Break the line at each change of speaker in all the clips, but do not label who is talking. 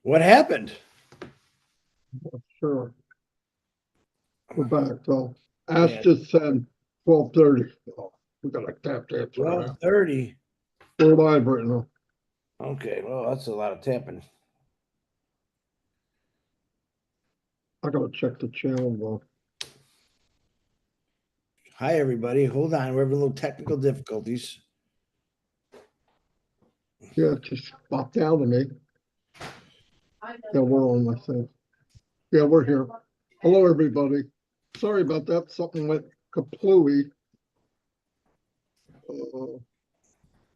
What happened?
Sure. We're back, though. Ash
Yeah.
just said 12:30. We gotta tap that.
12:30.
We're live right now.
Okay, well, that's a lot of tapping.
I gotta check the channel, though.
Hi, everybody. Hold on. We're having a little technical difficulties.
Yeah, it just popped out of me. Yeah, we're on, I think. Yeah, we're here. Hello, everybody. Sorry about that. Something went kaplooey. We're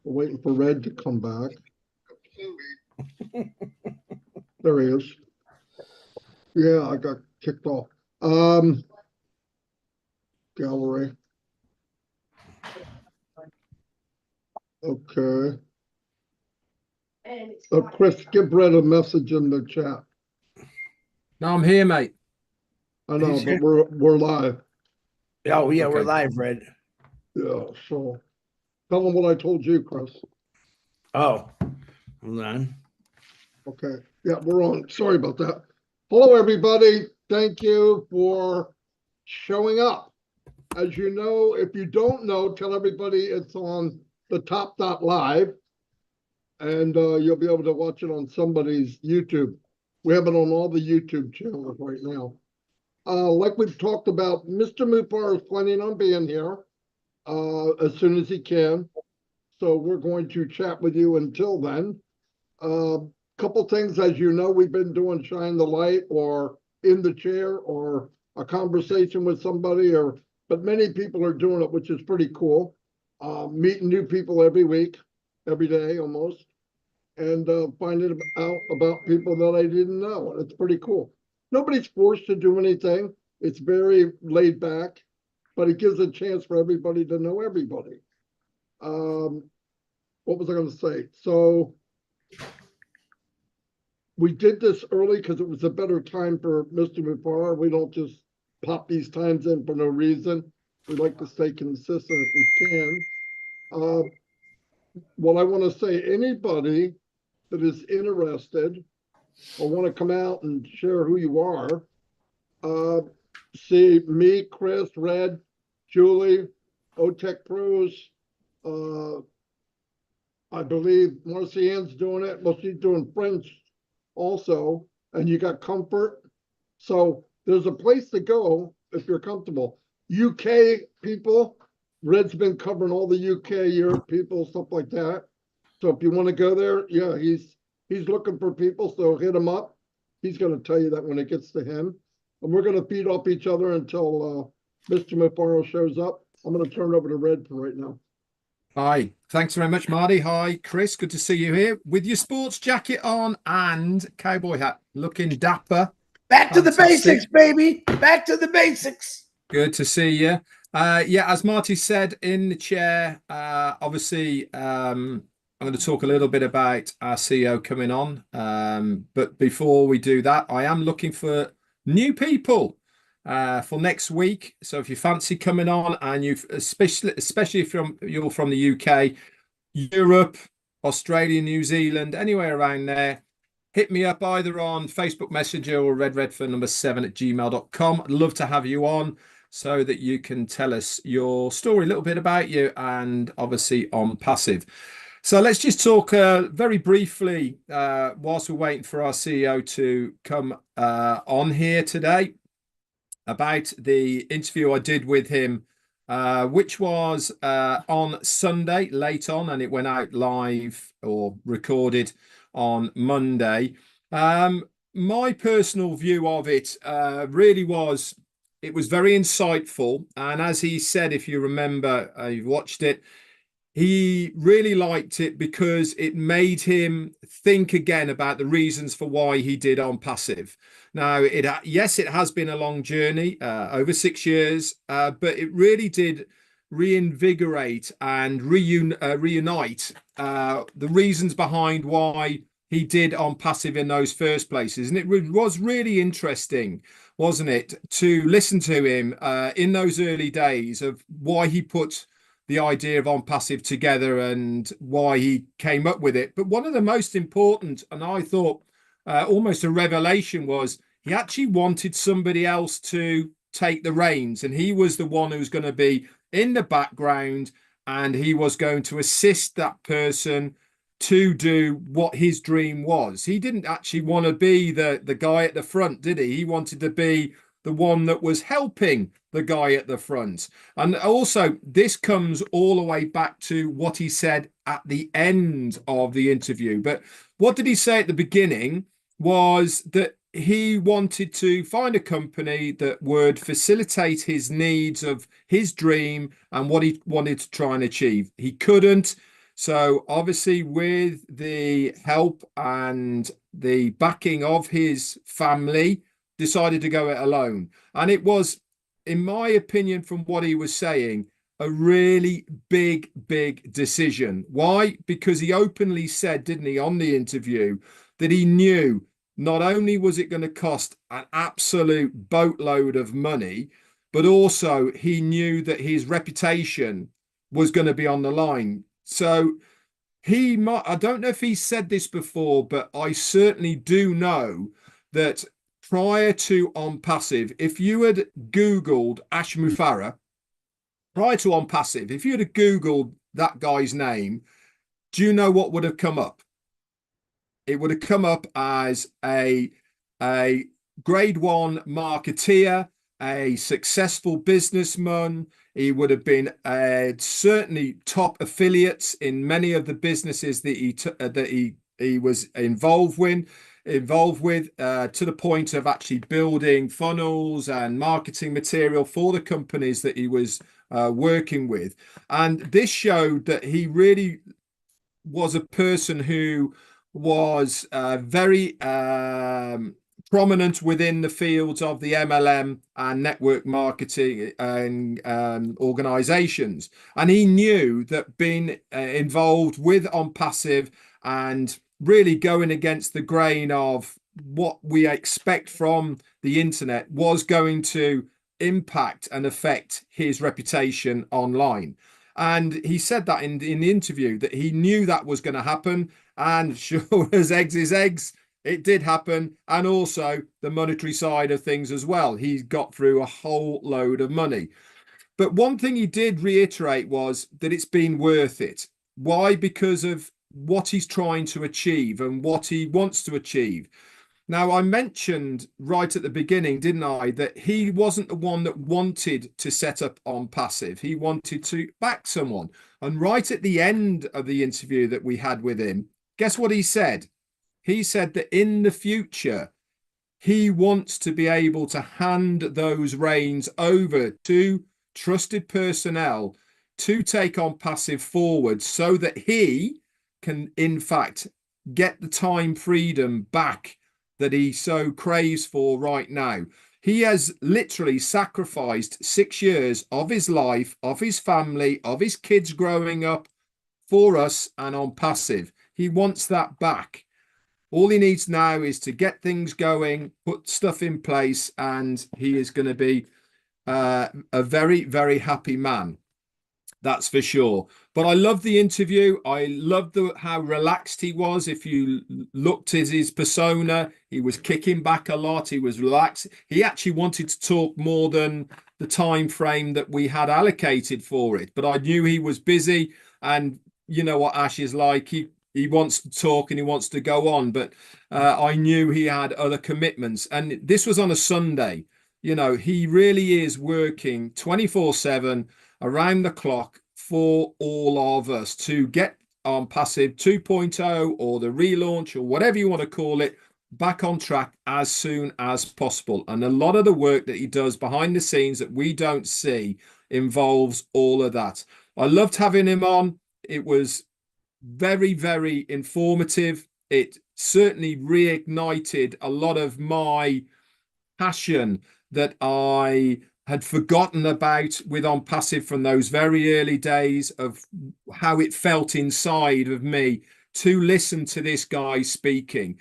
waiting for Red to come back. There he is. Yeah, I got kicked off. Gallery. Okay. Chris, give Red a message in the chat.
No, I'm here, mate.
I know, but we're live.
Oh, yeah, we're
Okay.
live, Red.
Yeah, so tell them what I told you, Chris.
Oh, hold on.
Okay. Yeah, we're on. Sorry about that. Hello, everybody. Thank you for showing up. As you know, if you don't know, tell everybody it's on the top.live, and you'll be able to watch it on somebody's YouTube. We have it on all the YouTube channels right now. Like we've talked about, Mr. Mupar is planning on being here as soon as he can. So we're going to chat with you until then. Couple things, as you know, we've been doing Shine the Light or In the Chair or a conversation with somebody, but many people are doing it, which is pretty cool. Meeting new people every week, every day almost, and finding out about people that I didn't know. It's pretty cool. Nobody's forced to do anything. It's very laid back, but it gives a chance for everybody to know everybody. What was I going to say? So we did this early because it was a better time for Mr. Mupar. We don't just pop these times in for no reason. We like to stay consistent if we can. What I want to say, anybody that is interested or want to come out and share who you are, see me, Chris, Red, Julie, OTech Pros, I believe Marcy Ann's doing it. Well, she's doing French also, and you got Comfort. So there's a place to go if you're comfortable. UK people, Red's been covering all the UK, Europe people, stuff like that. So if you want to go there, yeah, he's looking for people, so hit him up. He's going to tell you that when it gets to him. And we're going to feed off each other until Mr. Mufaro shows up. I'm going to turn it over to Red for right now.
Hi. Thanks very much, Marty. Hi, Chris. Good to see you here with your sports jacket on and cowboy hat. Looking dapper.
Back to the basics, baby. Back to the basics.
Good to see you. Yeah, as Marty said in the chair, obviously, I'm going to talk a little bit about our CEO coming on. But before we do that, I am looking for new people for next week. So if you fancy coming on, and you've especially if you're from the UK, Europe, Australia, New Zealand, anywhere around there, hit me up either on Facebook Messenger or redredford7@gmail.com. I'd love to have you on so that you can tell us your story, a little bit about you, and obviously Onpassive. So let's just talk very briefly whilst we're waiting for our CEO to come on here today about the interview I did with him, which was on Sunday late on, and it went out live or recorded on Monday. My personal view of it really was, it was very insightful. And as he said, if you remember, you've watched it, he really liked it because it made him think again about the reasons for why he did Onpassive. Now, yes, it has been a long journey, over 6 years, but it really did reinvigorate and reunite the reasons behind why he did Onpassive in those first places. And it was really interesting, wasn't it, to listen to him in those early days of why he put the idea of Onpassive together and why he came up with it. But one of the most important, and I thought almost a revelation, was he actually wanted somebody else to take the reins, and he was the one who was going to be in the background, and he was going to assist that person to do what his dream was. He didn't actually want to be the guy at the front, did he? He wanted to be the one that was helping the guy at the front. And also, this comes all the way back to what he said at the end of the interview. But what did he say at the beginning was that he wanted to find a company that would facilitate his needs of his dream and what he wanted to try and achieve. He couldn't. So obviously, with the help and the backing of his family, decided to go it alone. And it was, in my opinion, from what he was saying, a really big decision. Why? Because he openly said, didn't he, on the interview, that he knew not only was it going to cost an absolute boatload of money, but also he knew that his reputation was going to be on the line. So he might, I don't know if he said this before, but I certainly do know that prior to Onpassive, if you had Googled Ash Mufareh, prior to Onpassive, if you had Googled that guy's name, do you know what would have come up? It would have come up as a grade one marketeer, a successful businessman. He would have been certainly top affiliates in many of the businesses that he was involved with, to the point of actually building funnels and marketing material for the companies that he was working with. And this showed that he really was a person who was very prominent within the fields of the MLM and network marketing and organizations. And he knew that being involved with Onpassive and really going against the grain of what we expect from the internet was going to impact and affect his reputation online. And he said that in the interview, that he knew that was going to happen. And sure as eggs is eggs, it did happen. And also the monetary side of things as well. He got through a whole load of money. But one thing he did reiterate was that it's been worth it. Why? Because of what he's trying to achieve and what he wants to achieve. Now, I mentioned right at the beginning, didn't I, that he wasn't the one that wanted to set up Onpassive. He wanted to back someone. And right at the end of the interview that we had with him, guess what he said? He said that in the future, he wants to be able to hand those reins over to trusted personnel to take Onpassive forward so that he can, in fact, get the time freedom back that he so craves for right now. He has literally sacrificed 6 years of his life, of his family, of his kids growing up for us and Onpassive. He wants that back. All he needs now is to get things going, put stuff in place, and he is going to be a very happy man. That's for sure. But I love the interview. I love how relaxed he was. If you looked at his persona, he was kicking back a lot. He was relaxed. He actually wanted to talk more than the time frame that we had allocated for it. But I knew he was busy, and you know what Ash is like. He wants to talk and he wants to go on. But I knew he had other commitments. And this was on a Sunday. You know, he really is working 24/7 around the clock for all of us to get Onpassive 2.0 or the relaunch or whatever you want to call it back on track as soon as possible. And a lot of the work that he does behind the scenes that we don't see involves all of that. I loved having him on. It was very informative. It certainly reignited a lot of my passion that I had forgotten about with Onpassive from those very early days of how it felt inside of me to listen to this guy speaking.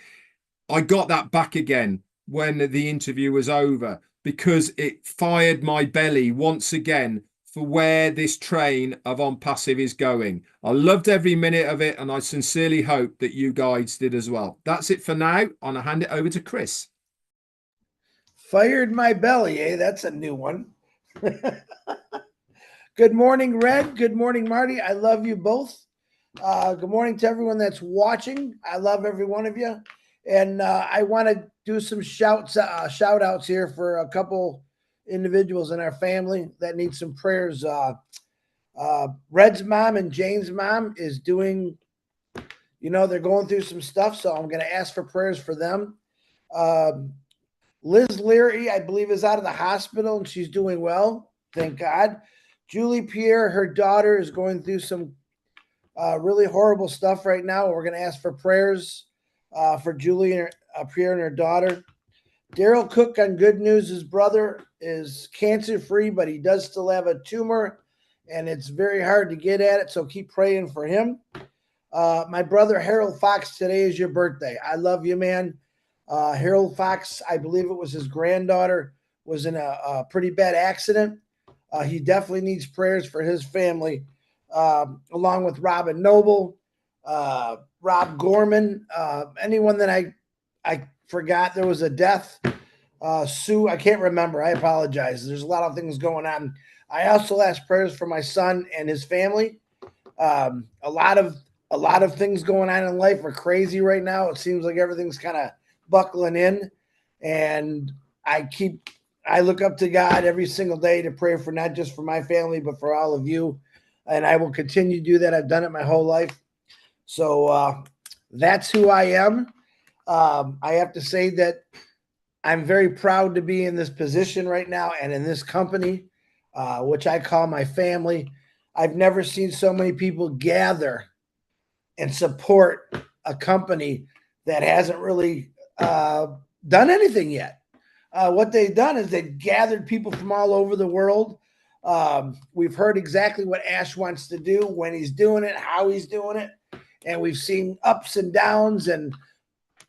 I got that back again when the interview was over because it fired my belly once again for where this train of Onpassive is going. I loved every minute of it, and I sincerely hope that you guys did as well. That's it for now. I'm gonna hand it over to Chris.
Fired my belly, eh? That's a new one. Good morning, Red. Good morning, Marty. I love you both. Good morning to everyone that's watching. I love every one of you. And I want to do some shout outs here for a couple individuals in our family that need some prayers. Red's mom and Jane's mom is doing, they're going through some stuff. So I'm going to ask for prayers for them. Liz Leary, I believe, is out of the hospital and she's doing well. Thank God. Julie Pierre, her daughter, is going through some really horrible stuff right now. We're going to ask for prayers for Julie and Pierre and her daughter. Daryl Cook on good news. His brother is cancer-free, but he does still have a tumor, and it's very hard to get at it, so keep praying for him. My brother, Harold Fox, today is your birthday. I love you, man. Harold Fox, I believe it was his granddaughter, was in a pretty bad accident. He definitely needs prayers for his family, along with Robin Noble, Rob Gorman, anyone that I forgot. There was a death. Sue, I can't remember. I apologize. There's a lot of things going on. I also asked prayers for my son and his family. A lot of things going on in life are crazy right now. It seems like everything's kind of buckling in, and I look up to God every single day to pray for not just for my family, but for all of you. And I will continue to do that. I've done it my whole life. So that's who I am. I have to say that I'm very proud to be in this position right now and in this company, which I call my family. I've never seen so many people gather and support a company that hasn't really done anything yet. What they've done is they've gathered people from all over the world. We've heard exactly what Ash wants to do, when he's doing it, how he's doing it. And we've seen ups and downs,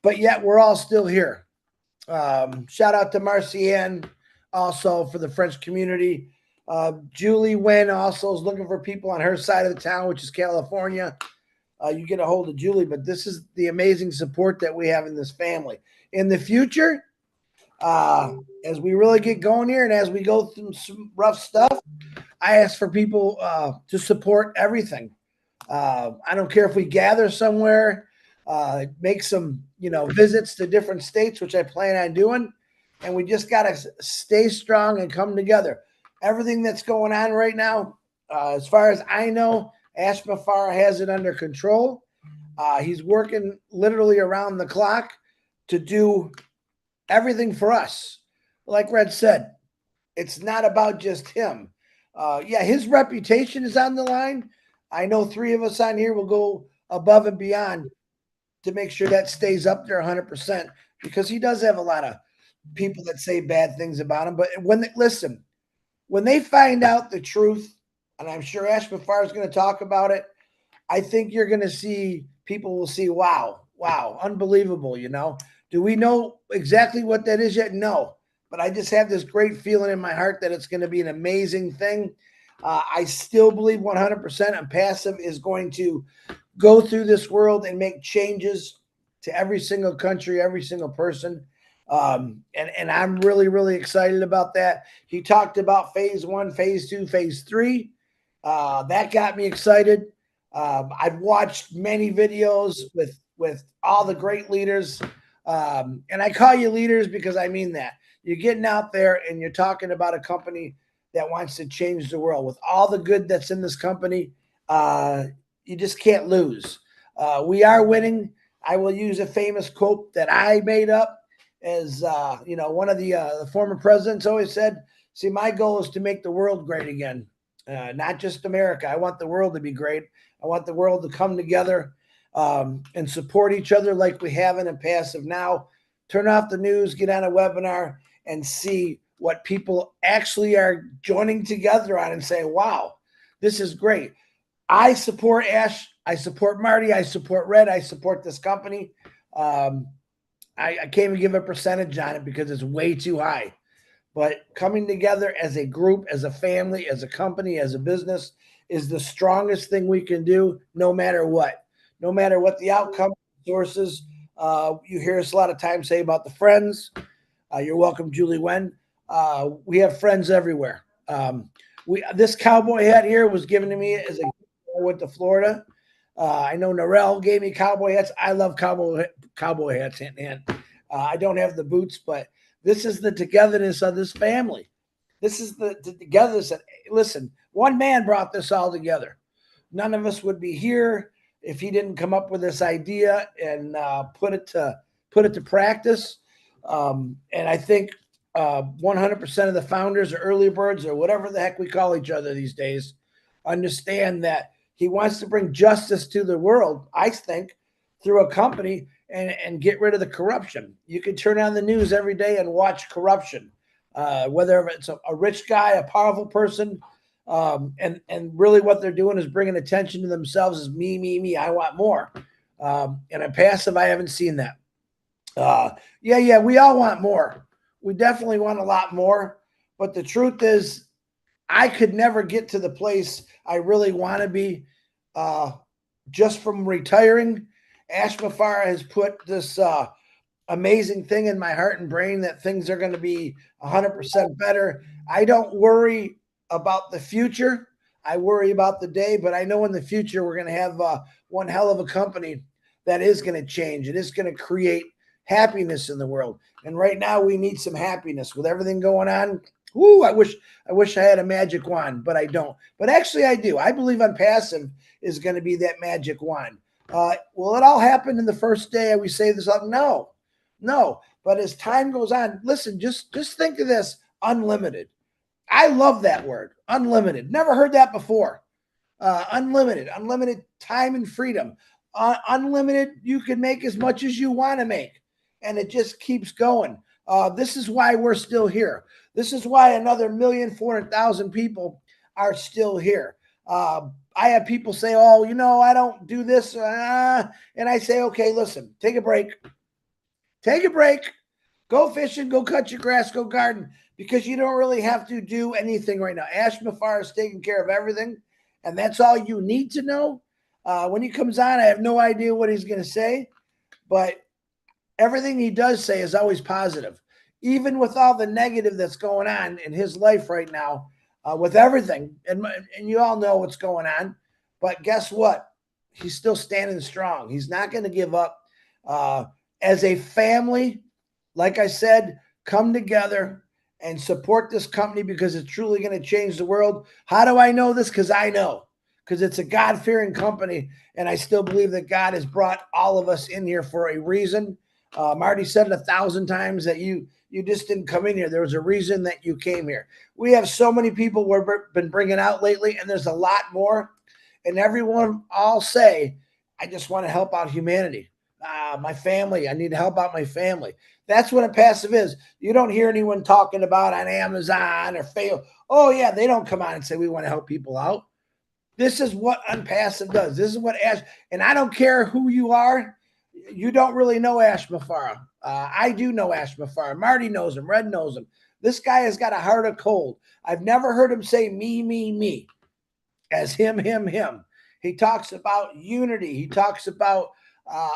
but yet we're all still here. Shout out to Marcienne also for the French community. Julie Wen also is looking for people on her side of the town, which is California. You get a hold of Julie, but this is the amazing support that we have in this family. In the future, as we really get going here and as we go through some rough stuff, I ask for people to support everything. I don't care if we gather somewhere, make some, visits to different states, which I plan on doing. And we just got to stay strong and come together. Everything that's going on right now, as far as I know, Ash Mafar has it under control. He's working literally around the clock to do everything for us. Like Red said, it's not about just him. His reputation is on the line. I know 3 of us on here will go above and beyond to make sure that stays up there 100%, because he does have a lot of people that say bad things about him. But when they find out the truth, and I'm sure Ash Mafar is going to talk about it, I think you're going to see, people will see, wow, unbelievable, Do we know exactly what that is yet? No. But I just have this great feeling in my heart that it's going to be an amazing thing. I still believe 100% Onpassive is going to go through this world and make changes to every single country, every single person. And I'm really, really excited about that. He talked about phase 1, phase 2, phase 3. That got me excited. I've watched many videos with all the great leaders. And I call you leaders because I mean that. You're getting out there and you're talking about a company that wants to change the world. With all the good that's in this company, you just can't lose. We are winning. I will use a famous quote that I made up. As one of the former presidents always said, see, my goal is to make the world great again, not just America. I want the world to be great. I want the world to come together and support each other like we have in Onpassive now. Turn off the news, get on a webinar, and see what people actually are joining together on and say, wow, this is great. I support Ash. I support Marty. I support Red. I support this company. I can't even give a percentage on it because it's way too high. but coming together as a group, as a family, as a company, as a business is the strongest thing we can do, no matter what. No matter what the outcome sources. You hear us a lot of times say about the friends. You're welcome, Julie Wen. We have friends everywhere. This cowboy hat here was given to me as a gift when I went to Florida. I know Narelle gave me cowboy hats. I love cowboy hats, and I don't have the boots, but this is the togetherness of this family. This is the togetherness. That, listen, one man brought this all together. None of us would be here if he didn't come up with this idea and put it to practice. And I think 100% of the founders or early birds or whatever the heck we call each other these days understand that he wants to bring justice to the world, I think, through a company and get rid of the corruption. You can turn on the news every day and watch corruption, whether it's a rich guy, a powerful person, and really what they're doing is bringing attention to themselves as me, I want more. And Onpassive, I haven't seen that. Yeah, we all want more. We definitely want a lot more. But the truth is, I could never get to the place I really want to be just from retiring. Ash Mafara has put this amazing thing in my heart and brain that things are going to be 100% better. I don't worry about the future. I worry about the day, but I know in the future we're going to have one hell of a company that is going to change. It is going to create happiness in the world. And right now we need some happiness with everything going on. Woo, I wish I had a magic wand, but I don't. But actually I do. I believe Onpassive is going to be that magic wand. Will it all happen in the first day we say this up? No. But as time goes on, listen, just think of this: unlimited. I love that word, unlimited. Never heard that before. Unlimited time and freedom. Unlimited, you can make as much as you want to make. And it just keeps going. This is why we're still here. This is why another 1,400,000 people are still here. I have people say, oh, I don't do this. And I say, okay, listen, take a break. Take a break. Go fishing, go cut your grass, go garden, because you don't really have to do anything right now. Ash Mafar is taking care of everything, and that's all you need to know. When he comes on, I have no idea what he's going to say, but everything he does say is always positive, even with all the negative that's going on in his life right now, with everything. And you all know what's going on, but guess what? He's still standing strong. He's not going to give up. As a family, like I said, come together and support this company because it's truly going to change the world. How do I know this? Because I know. Because it's a God-fearing company, and I still believe that God has brought all of us in here for a reason. Marty said it 1,000 times that you just didn't come in here. There was a reason that you came here. We have so many people we've been bringing out lately, and there's a lot more. And everyone all say, I just want to help out humanity. My family, I need to help out my family. That's what Onpassive is. You don't hear anyone talking about on Amazon or fail. Oh, yeah, they don't come on and say we want to help people out. This is what Onpassive does. This is what Ash, and I don't care who you are. You don't really know Ash Mafara. I do know Ash Mafara. Marty knows him. Red knows him. This guy has got a heart of cold. I've never heard him say me, as him. He talks about unity. He talks about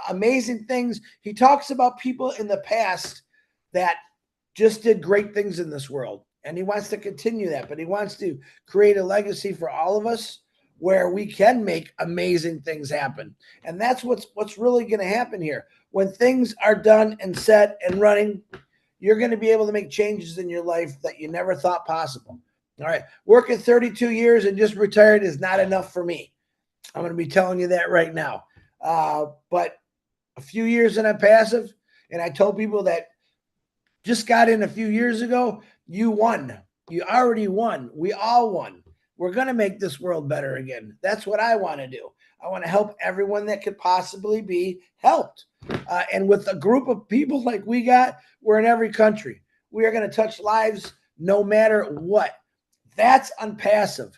amazing things. He talks about people in the past that just did great things in this world. And he wants to continue that, but he wants to create a legacy for all of us where we can make amazing things happen. And that's what's really going to happen here. When things are done and set and running, you're going to be able to make changes in your life that you never thought possible. All right. Working 32 years and just retired is not enough for me. I'm going to be telling you that right now. But a few years in Onpassive, and I told people that just got in a few years ago, you won. You already won. We all won. We're going to make this world better again. That's what I want to do. I want to help everyone that could possibly be helped. And with a group of people like we got, we're in every country. We are going to touch lives no matter what. That's Onpassive.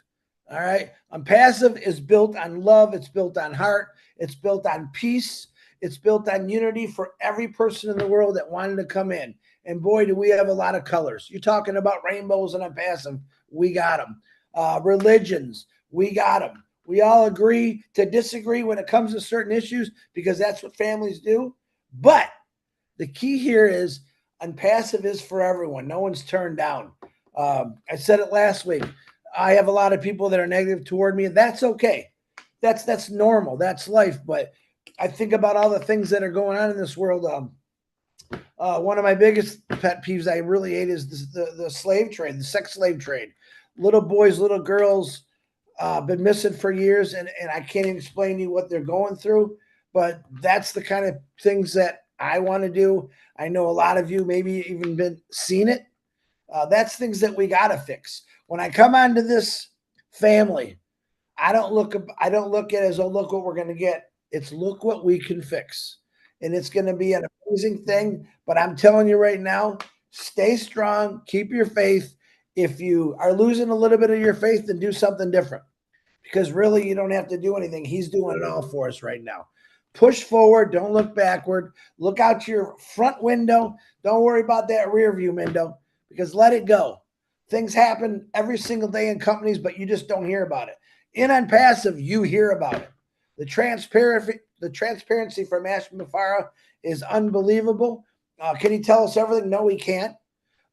All right. Onpassive is built on love. It's built on heart. It's built on peace. It's built on unity for every person in the world that wanted to come in. And boy, do we have a lot of colors. You're talking about rainbows and Onpassive. We got them. Religions. We got them. We all agree to disagree when it comes to certain issues because that's what families do. But the key here is Onpassive is for everyone. No one's turned down. I said it last week. I have a lot of people that are negative toward me, and that's okay. That's normal. That's life. But I think about all the things that are going on in this world. One of my biggest pet peeves I really hate is the slave trade, the sex slave trade. Little boys, little girls, been missing for years, and I can't even explain to you what they're going through. But that's the kind of things that I want to do. I know a lot of you maybe even been seen it. That's things that we got to fix. When I come onto this family, I don't look at it as, oh, look what we're going to get. It's look what we can fix. And it's going to be an amazing thing. But I'm telling you right now, stay strong, keep your faith. If you are losing a little bit of your faith, then do something different. Because really, you don't have to do anything. He's doing it all for us right now. Push forward. Don't look backward. Look out your front window. Don't worry about that rear view window because let it go. Things happen every single day in companies, but you just don't hear about it. In Onpassive, you hear about it. The transparency from Ashton Mafara is unbelievable. Can he tell us everything? No, he can't,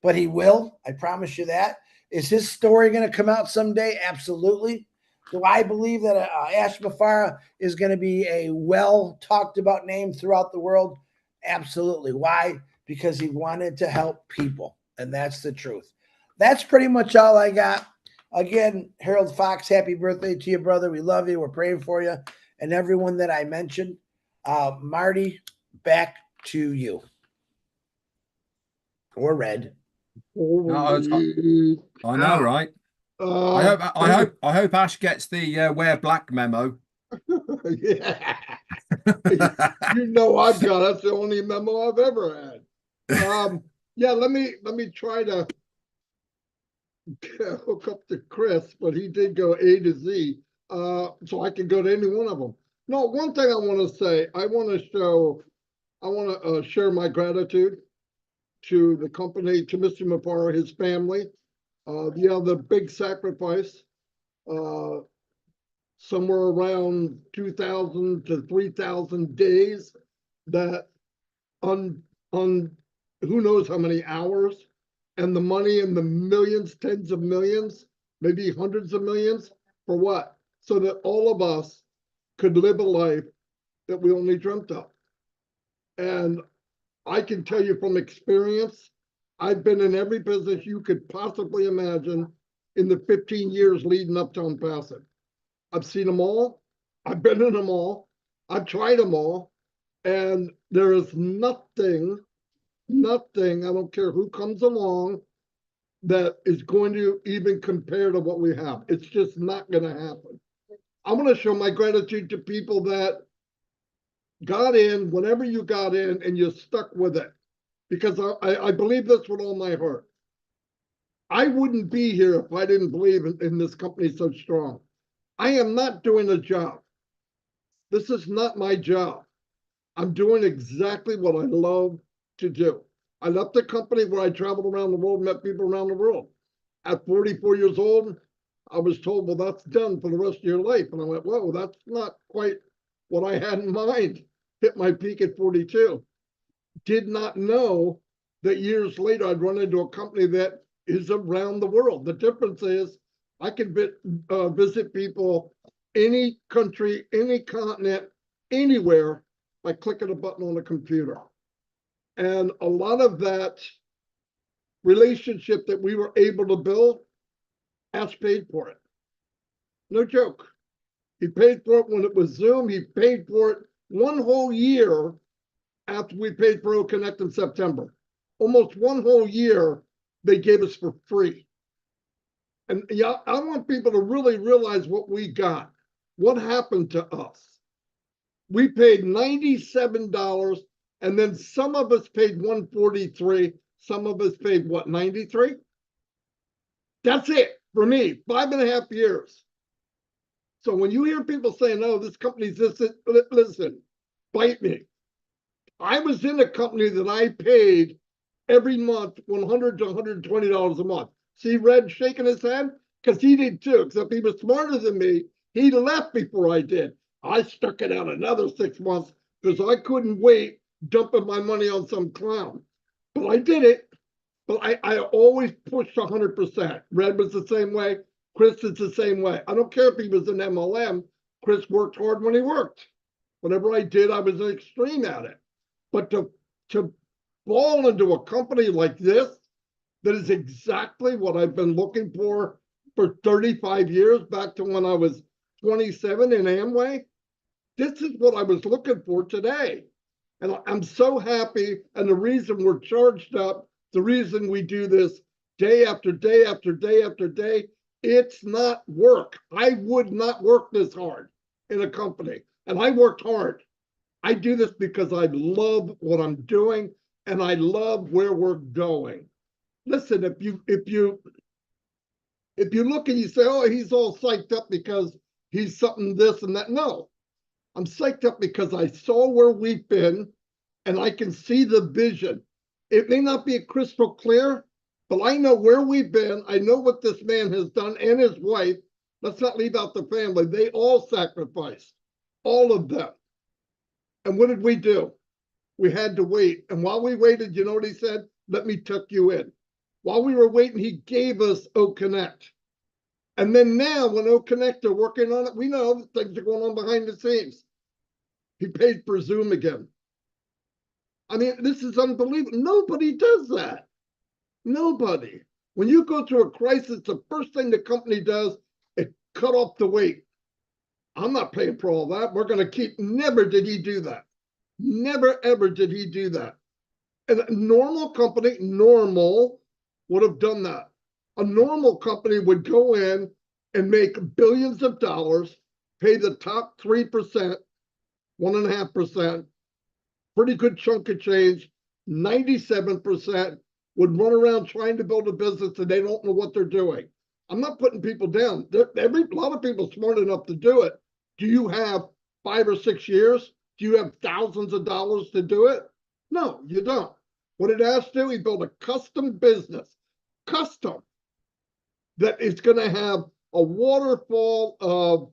but he will. I promise you that. Is his story going to come out someday? Absolutely. Do I believe that Ash Mafara is going to be a well talked about name throughout the world? Absolutely. Why? Because he wanted to help people, and that's the truth. That's pretty much all I got. Again, Harold Fox, happy birthday to you, brother. We love you. We're praying for you and everyone that I mentioned. Marty, back to you. Or Red.
Holy
I know,
cow.
right? I hope Ash gets the wear black memo.
Yeah. You know I've got that's the only memo I've ever had. Yeah, let me try to hook up to Chris, but he did go A to Z. So I can go to any one of them. No, one thing I want to say, I want to share my gratitude to the company, to Mr. Mapara, his family. The big sacrifice, somewhere around 2,000 to 3,000 days that on who knows how many hours, and the money in the millions, tens of millions, maybe hundreds of millions, for what? So that all of us could live a life that we only dreamt of. And I can tell you from experience, I've been in every business you could possibly imagine in the 15 years leading up to Onpassive. I've seen them all. I've been in them all. I've tried them all. And there is nothing, I don't care who comes along, that is going to even compare to what we have. It's just not going to happen. I'm going to show my gratitude to people that got in whenever you got in and you stuck with it. Because I believe this with all my heart. I wouldn't be here if I didn't believe in this company so strong. I am not doing a job. This is not my job. I'm doing exactly what I love to do. I left the company where I traveled around the world, met people around the world. At 44 years old, I was told, well, that's done for the rest of your life. And I went, whoa, that's not quite what I had in mind. Hit my peak at 42. Did not know that years later I'd run into a company that is around the world. The difference is I can visit people, any country, any continent, anywhere by clicking a button on a computer. And a lot of that relationship that we were able to build, Ash paid for it. No joke. He paid for it when it was Zoom. He paid for it one whole year after we paid for OConnect in September. Almost one whole year they gave us for free. And yeah, I want people to really realize what we got. What happened to us? We paid $97, and then some of us paid $143. Some of us paid what, $93? That's it for me, 5.5 years. So when you hear people saying, oh, this company's this, listen, bite me. I was in a company that I paid every month, $100 to $120 a month. See Red shaking his head? Because he did too, except he was smarter than me. He left before I did. I stuck it out another 6 months because I couldn't wait dumping my money on some clown. But I did it. But I always pushed 100%. Red was the same way. Chris is the same way. I don't care if he was an MLM. Chris worked hard when he worked. Whatever I did, I was an extreme at it. But to fall into a company like this, that is exactly what I've been looking for 35 years, back to when I was 27 in Amway. This is what I was looking for today. And I'm so happy. And the reason we're charged up, the reason we do this day after day after day after day, it's not work. I would not work this hard in a company. And I worked hard. I do this because I love what I'm doing and I love where we're going. Listen, if you look and you say, oh, he's all psyched up because he's something this and that. No, I'm psyched up because I saw where we've been and I can see the vision. It may not be crystal clear, but I know where we've been. I know what this man has done and his wife. Let's not leave out the family. They all sacrificed, all of them. And what did we do? We had to wait. And while we waited, you know what he said? Let me tuck you in. While we were waiting, he gave us OConnect. And then now when OConnect are working on it, we know that things are going on behind the scenes. He paid for Zoom again. I mean, this is unbelievable. Nobody does that. Nobody. When you go through a crisis, the first thing the company does is cut off the wait. I'm not paying for all that. We're going to keep. Never did he do that. Never, ever did he do that. And a normal company, normal, would have done that. A normal company would go in and make billions of dollars, pay the top 3%, 1.5%, pretty good chunk of change. 97% would run around trying to build a business and they don't know what they're doing. I'm not putting people down. A lot of people smart enough to do it. Do you have 5 or 6 years? Do you have thousands of dollars to do it? No, you don't. What did Ash do? He built a custom business, custom, that is going to have a waterfall of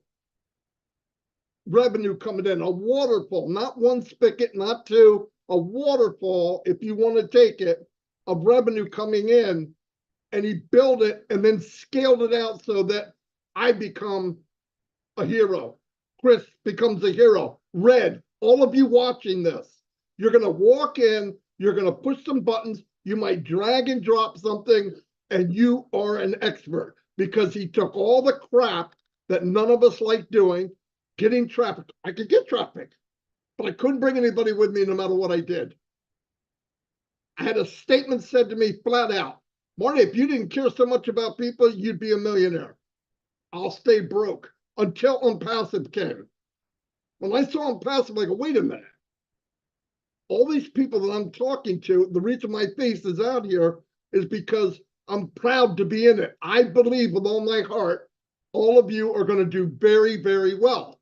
revenue coming in, a waterfall, not one spigot, not two, a waterfall, if you want to take it, of revenue coming in. And he built it and then scaled it out so that I become a hero. Chris becomes a hero. Red, all of you watching this, you're going to walk in, you're going to push some buttons, you might drag and drop something, and you are an expert because he took all the crap that none of us like doing, getting traffic. I could get traffic, but I couldn't bring anybody with me no matter what I did. I had a statement said to me flat out, Marty, if you didn't care so much about people, you'd be a millionaire. I'll stay broke until Onpassive came. When I saw Onpassive, I go, wait a minute. All these people that I'm talking to, the reason my face is out here is because I'm proud to be in it. I believe with all my heart, all of you are going to do very, very well.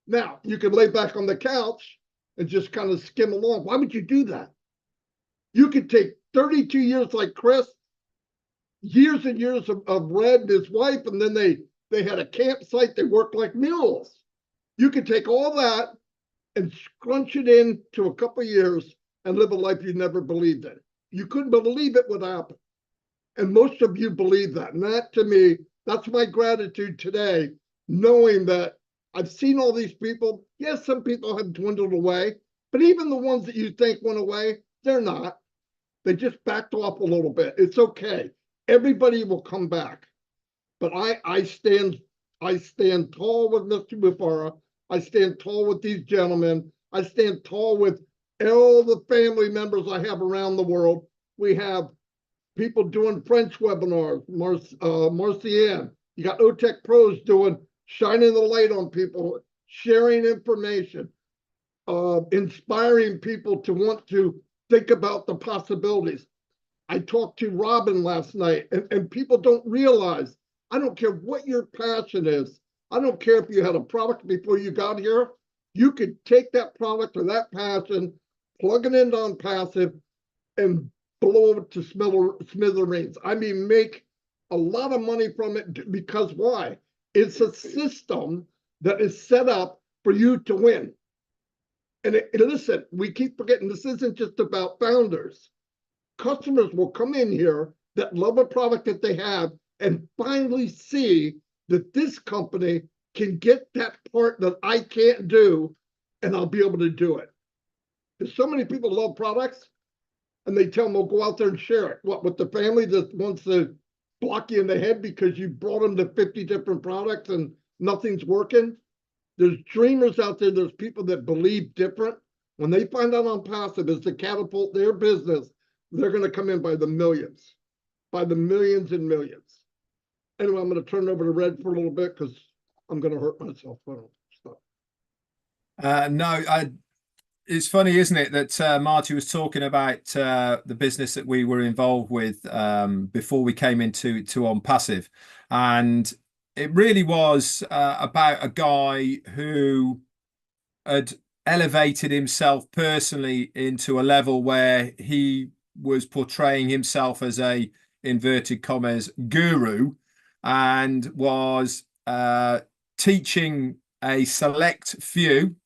Now, you can lay back on the couch and just kind of skim along. Why would you do that? You could take 32 years like Chris, years and years of Red and his wife, and then they had a campsite. They worked like mules. You could take all that and scrunch it into a couple of years and live a life you never believed in. You couldn't believe it would happen. And most of you believe that. And that, to me, that's my gratitude today, knowing that I've seen all these people. Yes, some people have dwindled away, but even the ones that you think went away, they're not. They just backed off a little bit. It's okay. Everybody will come back. But I stand tall with Mr. Bufara. I stand tall with these gentlemen. I stand tall with all the family members I have around the world. We have people doing French webinars, Marcianne. You got OTech pros shining the light on people, sharing information, inspiring people to want to think about the possibilities. I talked to Robin last night, and people don't realize, I don't care what your passion is. I don't care if you had a product before you got here. You could take that product or that passion, plug it into Onpassive, and blow it to smithereens. I mean, make a lot of money from it because why? It's a system that is set up for you to win. And listen, we keep forgetting this isn't just about founders. Customers will come in here that love a product that they have and finally see that this company can get that part that I can't do, and I'll be able to do it. There's so many people love products, and they tell them, well, go out there and share it. What, with the family that wants to block you in the head because you brought them to 50 different products and nothing's working? There's dreamers out there. There's people that believe different. When they find out Onpassive is to catapult their business, they're going to come in by the millions and millions. Anyway, I'm going to turn it over to Red for a little bit because I'm going to hurt myself.
It's funny, isn't it, that Marty was talking about the business that we were involved with before we came into Onpassive, and it really was about a guy who had elevated himself personally into a level where he was portraying himself as a inverted commas guru, and was teaching a select few.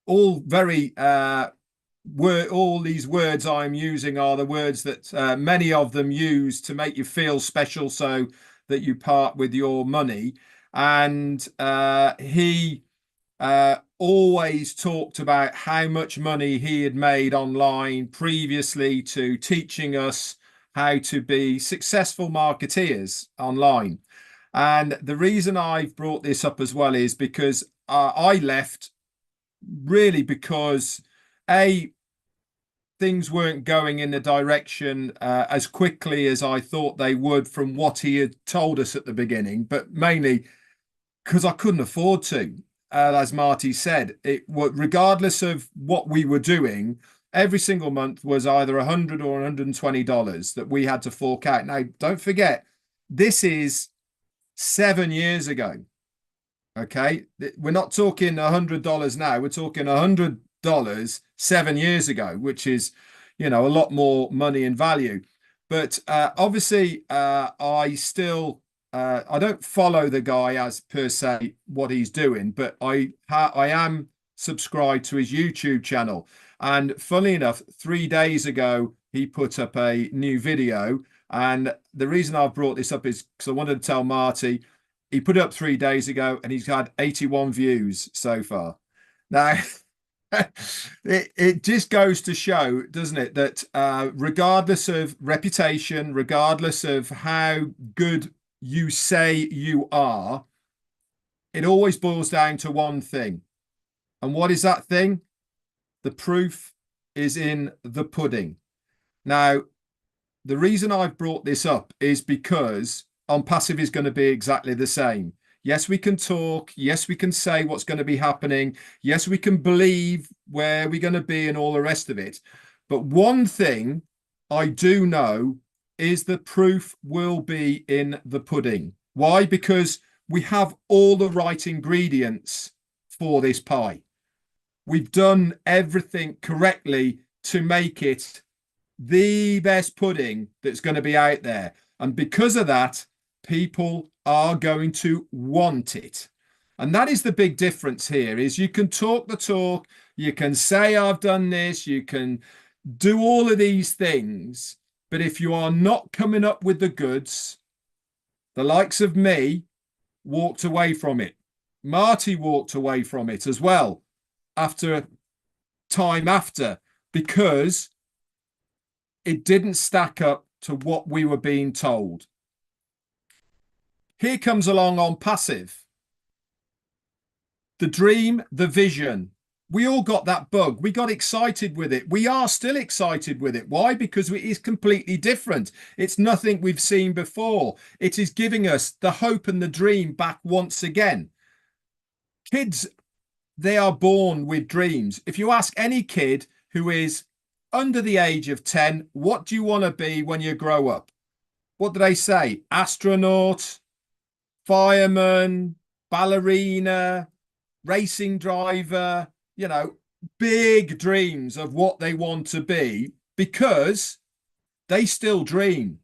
All very all these words I'm using are the words that many of them use to make you feel special, so that you part with your money. And he always talked about how much money he had made online previously to teaching us how to be successful marketeers online. And the reason I've brought this up as well is because I left really because things weren't going in the direction as quickly as I thought they would from what he had told us at the beginning, but mainly because I couldn't afford to. As Marty said, regardless of what we were doing, every single month was either $100 or $120 that we had to fork out. Now, don't forget, this is 7 years ago. Okay, we're not talking $100 now. We're talking $100 7 years ago, which is, a lot more money and value. But obviously, I don't follow the guy as per se what he's doing, but I am subscribed to his YouTube channel. And funnily enough, 3 days ago, he put up a new video. And the reason I've brought this up is because I wanted to tell Marty, he put it up 3 days ago and he's had 81 views so far. Now, it just goes to show, doesn't it, that regardless of reputation, regardless of how good you say you are, it always boils down to one thing. And what is that thing? The proof is in the pudding. Now, the reason I've brought this up is because Onpassive is going to be exactly the same. Yes, we can talk. Yes, we can say what's going to be happening. Yes, we can believe where we're going to be and all the rest of it. But one thing I do know is the proof will be in the pudding. Why? Because we have all the right ingredients for this pie. We've done everything correctly to make it the best pudding that's going to be out there. And because of that, people are going to want it. And that is the big difference here, is you can talk the talk, you can say I've done this, you can do all of these things, but if you are not coming up with the goods, the likes of me walked away from it. Marty walked away from it as well after because it didn't stack up to what we were being told. Here comes along Onpassive. The dream, the vision. We all got that bug. We got excited with it. We are still excited with it. Why? Because it is completely different. It's nothing we've seen before. It is giving us the hope and the dream back once again. Kids, they are born with dreams. If you ask any kid who is under the age of 10, what do you want to be when you grow up? What do they say? Astronaut, fireman, ballerina, racing driver, big dreams of what they want to be, because they still dream.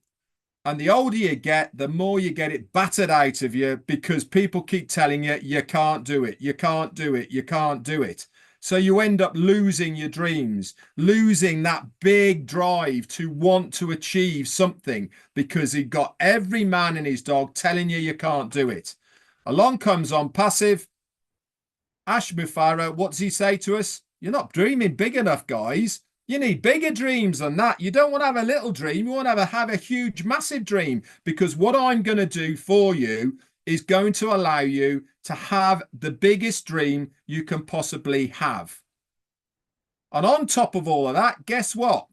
And the older you get, the more you get it battered out of you because people keep telling you, you can't do it, you can't do it, you can't do it. So you end up losing your dreams, losing that big drive to want to achieve something because you've got every man and his dog telling you can't do it. Along comes Onpassive. Ash Mufara, what does he say to us? You're not dreaming big enough, guys. You need bigger dreams than that. You don't want to have a little dream. You want to have a huge, massive dream, because what I'm going to do for you is going to allow you to have the biggest dream you can possibly have. And on top of all of that, guess what?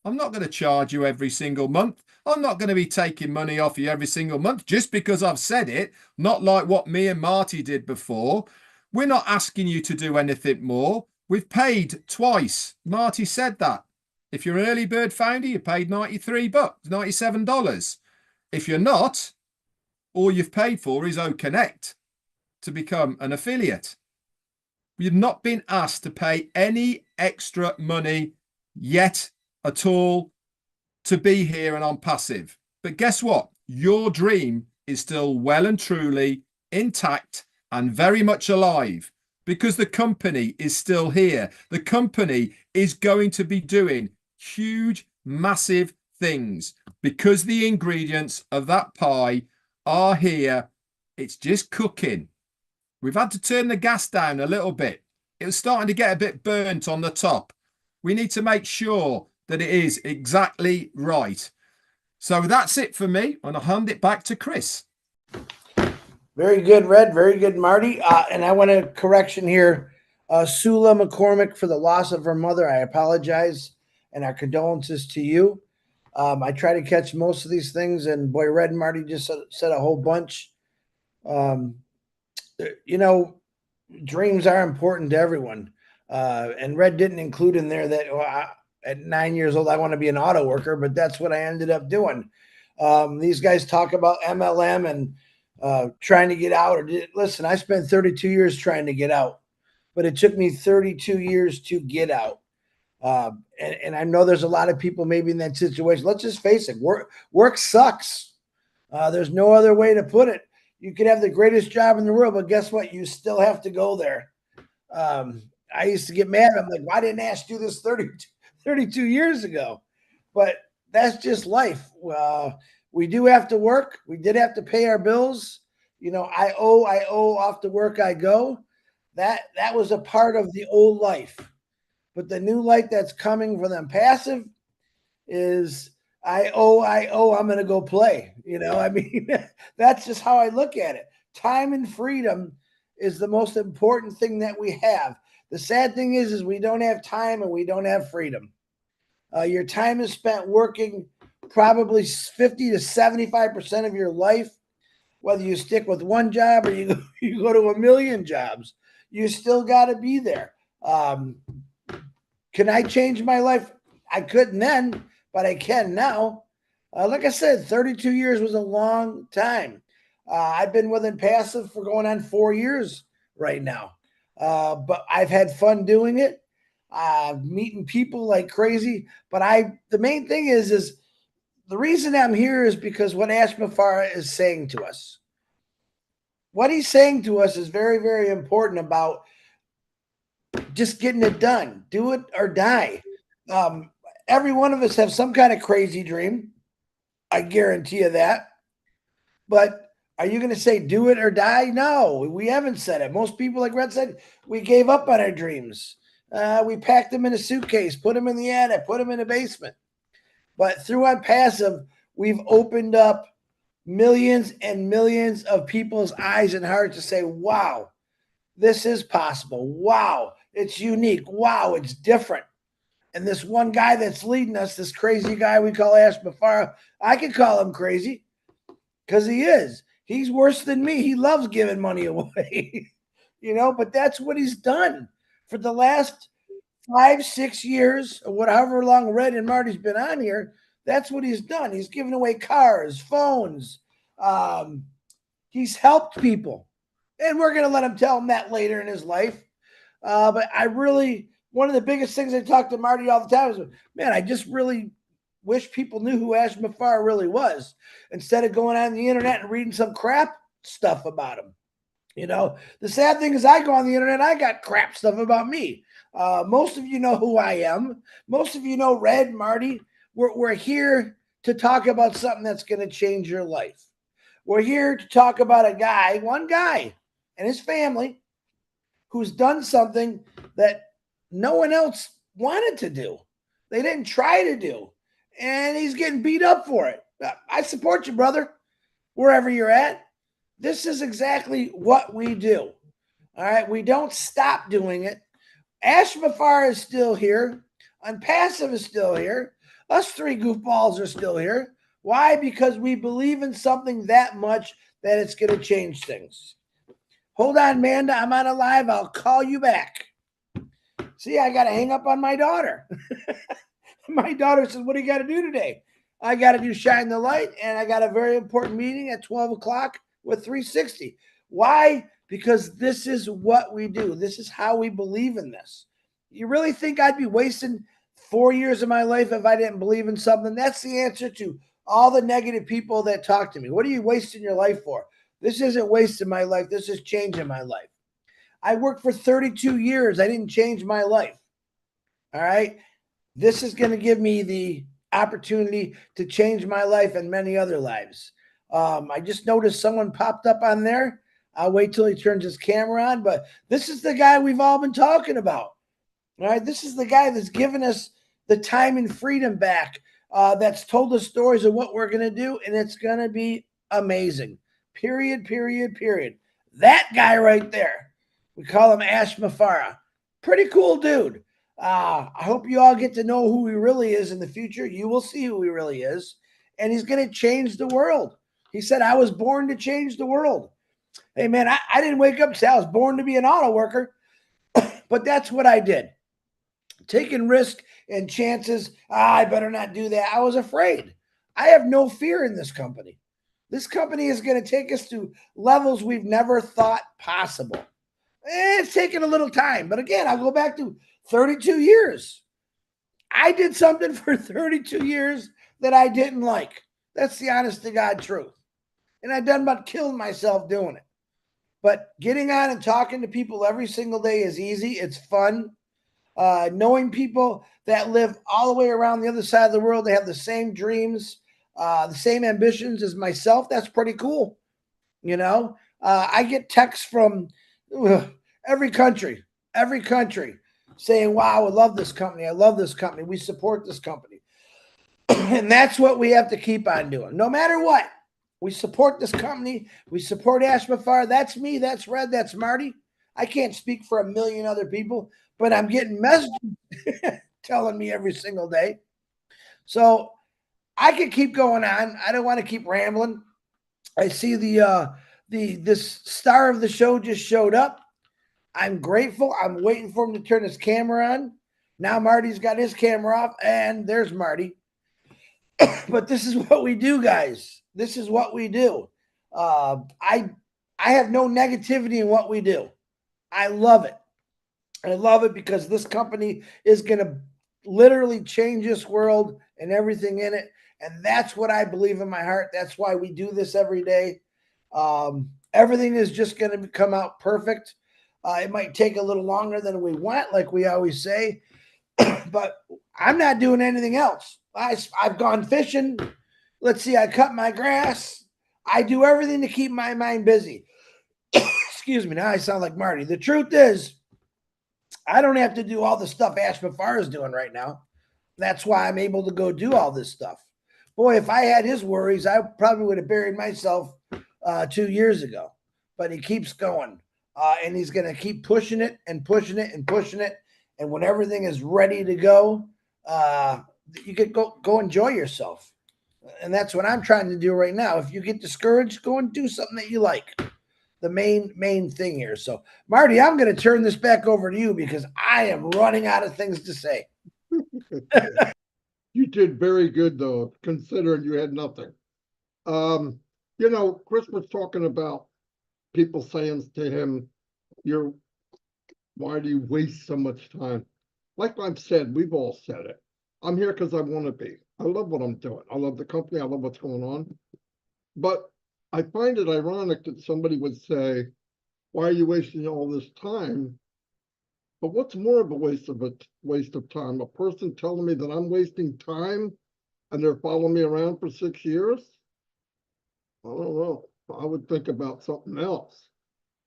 I'm not going to charge you every single month. I'm not going to be taking money off you every single month just because I've said it, not like what me and Marty did before. We're not asking you to do anything more. We've paid twice. Marty said that. If you're an early bird founder, you paid $93, $97. If you're not, all you've paid for is OConnect to become an affiliate. You've not been asked to pay any extra money yet at all to be here and Onpassive. But guess what? Your dream is still well and truly intact and very much alive, because the company is still here. The company is going to be doing huge, massive things because the ingredients of that pie are here. It's just cooking. We've had to turn the gas down a little bit. It was starting to get a bit burnt on the top. We need to make sure that it is exactly right. So that's it for me. And I'll hand it back to Chris.
Very good, Red. Very good, Marty. And I want a correction here. Sula McCormick, for the loss of her mother, I apologize, and our condolences to you. I try to catch most of these things, and boy, Red and Marty just said a whole bunch. You know, dreams are important to everyone. And Red didn't include in there that at 9 years old, I want to be an auto worker, but that's what I ended up doing. These guys talk about MLM and trying to get out. Listen, I spent 32 years trying to get out, but it took me 32 years to get out. And I know there's a lot of people maybe in that situation. Let's just face it. Work sucks. There's no other way to put it. You could have the greatest job in the world, but guess what? You still have to go there. I used to get mad. I'm like, why didn't Ash do this 32 years ago? But that's just life. We do have to work. We did have to pay our bills. You know, I owe, off to work I go. That was a part of the old life. But the new life that's coming for them passive is I owe, I'm going to go play. You know, I mean, that's just how I look at it. Time and freedom is the most important thing that we have. The sad thing is we don't have time and we don't have freedom. Your time is spent working probably 50 to 75% of your life, whether you stick with one job or you go to a million jobs. You still got to be there. Can I change my life? I couldn't then, but I can now. Like I said, 32 years was a long time. I've been with Onpassive for going on 4 years right now. But I've had fun doing it, meeting people like crazy. But the main thing is the reason I'm here is because what Ash Mufara is saying to us. What he's saying to us is very, very important about just getting it done. Do it or die. Every one of us have some kind of crazy dream. I guarantee you that. But are you going to say do it or die? No, we haven't said it. Most people, like Red said, we gave up on our dreams. We packed them in a suitcase, put them in the attic, put them in a basement. But through Onpassive, we've opened up millions and millions of people's eyes and hearts to say, wow, this is possible. Wow, it's unique. Wow, it's different. And this one guy that's leading us, this crazy guy we call Ash Mufara, I could call him crazy because he is. He's worse than me. He loves giving money away, you know, but that's what he's done for the last 5-6 years or however long Red and Marty's been on here. That's what he's done. He's given away cars, phones. He's helped people. And we're going to let him tell him that later in his life. But one of the biggest things I talk to Marty all the time is, man, I just really wish people knew who Ash Mafar really was instead of going on the internet and reading some crap stuff about him. You know, the sad thing is, I go on the internet, I got crap stuff about me. Most of you know who I am. Most of you know Red, Marty. We're here to talk about something that's going to change your life. We're here to talk about a guy, one guy, and his family who's done something that no one else wanted to do. They didn't try to do. And he's getting beat up for it. I support you, brother, wherever you're at. This is exactly what we do. All right. We don't stop doing it. Ash Mafar is still here. Onpassive is still here. Us three goofballs are still here. Why? Because we believe in something that much that it's going to change things. Hold on, Amanda. I'm on a live. I'll call you back. See, I got to hang up on my daughter. My daughter says, what do you got to do today? I got to do Shine the Light, and I got a very important meeting at 12 o'clock with 360. Why? Because this is what we do. This is how we believe in this. You really think I'd be wasting 4 years of my life if I didn't believe in something? That's the answer to all the negative people that talk to me. What are you wasting your life for? This isn't wasting my life. This is changing my life. I worked for 32 years. I didn't change my life. All right. This is going to give me the opportunity to change my life and many other lives. I just noticed someone popped up on there. I'll wait till he turns his camera on, but this is the guy we've all been talking about. All right. This is the guy that's given us the time and freedom back, that's told us stories of what we're going to do, and it's going to be amazing. Period, period, period. That guy right there. We call him Ash Mafara. Pretty cool dude. I hope you all get to know who he really is in the future. You will see who he really is, and he's going to change the world. He said, I was born to change the world. Hey, man, I didn't wake up and say I was born to be an auto worker, but that's what I did. Taking risk and chances. I better not do that. I was afraid. I have no fear in this company. This company is going to take us to levels we've never thought possible. It's taken a little time, but again, I'll go back to 32 years. I did something for 32 years that I didn't like. That's the honest to God truth. And I've done about killing myself doing it. But getting on and talking to people every single day is easy. It's fun. Knowing people that live all the way around the other side of the world, they have the same dreams, the same ambitions as myself. That's pretty cool. You know, I get texts from every country saying, wow, I love this company. I love this company. We support this company. And that's what we have to keep on doing. No matter what, we support this company. We support Ash Mafar. That's me. That's Red. That's Marty. I can't speak for a million other people, but I'm getting messages telling me every single day. So I could keep going on. I don't want to keep rambling. I see this star of the show just showed up. I'm grateful. I'm waiting for him to turn his camera on. Now Marty's got his camera off, and there's Marty. But this is what we do, guys. This is what we do. I have no negativity in what we do. I love it. I love it because this company is going to literally change this world and everything in it. And that's what I believe in my heart. That's why we do this every day. Everything is just going to come out perfect. It might take a little longer than we want, like we always say, but I'm not doing anything else. I've gone fishing. Let's see, I cut my grass. I do everything to keep my mind busy. Excuse me, now I sound like Marty. The truth is, I don't have to do all the stuff Ash Mafar is doing right now. That's why I'm able to go do all this stuff. Boy, if I had his worries, I probably would have buried myself 2 years ago. But he keeps going. And he's going to keep pushing it and pushing it and pushing it. And when everything is ready to go, you could go enjoy yourself. And that's what I'm trying to do right now. If you get discouraged, go and do something that you like. The main thing here. So, Marty, I'm going to turn this back over to you because I am running out of things to say.
You did very good, though, considering you had nothing. Chris was talking about people saying to him, why do you waste so much time? Like I've said, we've all said it. I'm here because I want to be. I love what I'm doing. I love the company. I love what's going on. But I find it ironic that somebody would say, why are you wasting all this time? But what's more of a waste of time? A person telling me that I'm wasting time and they're following me around for 6 years? I don't know. I would think about something else.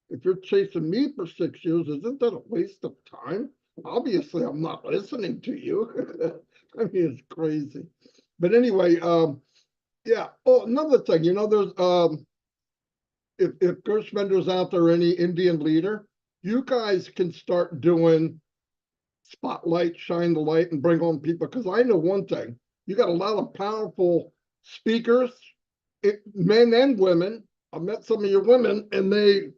If you're chasing me for 6 years, isn't that a waste of time? Obviously, I'm not listening to you. I mean, it's crazy. But anyway, yeah. Oh, another thing, there's if Gershmender's out there, any Indian leader, you guys can start doing spotlight, shine the light, and bring on people. Because I know one thing, you got a lot of powerful speakers, men and women. I've met some of your women, and they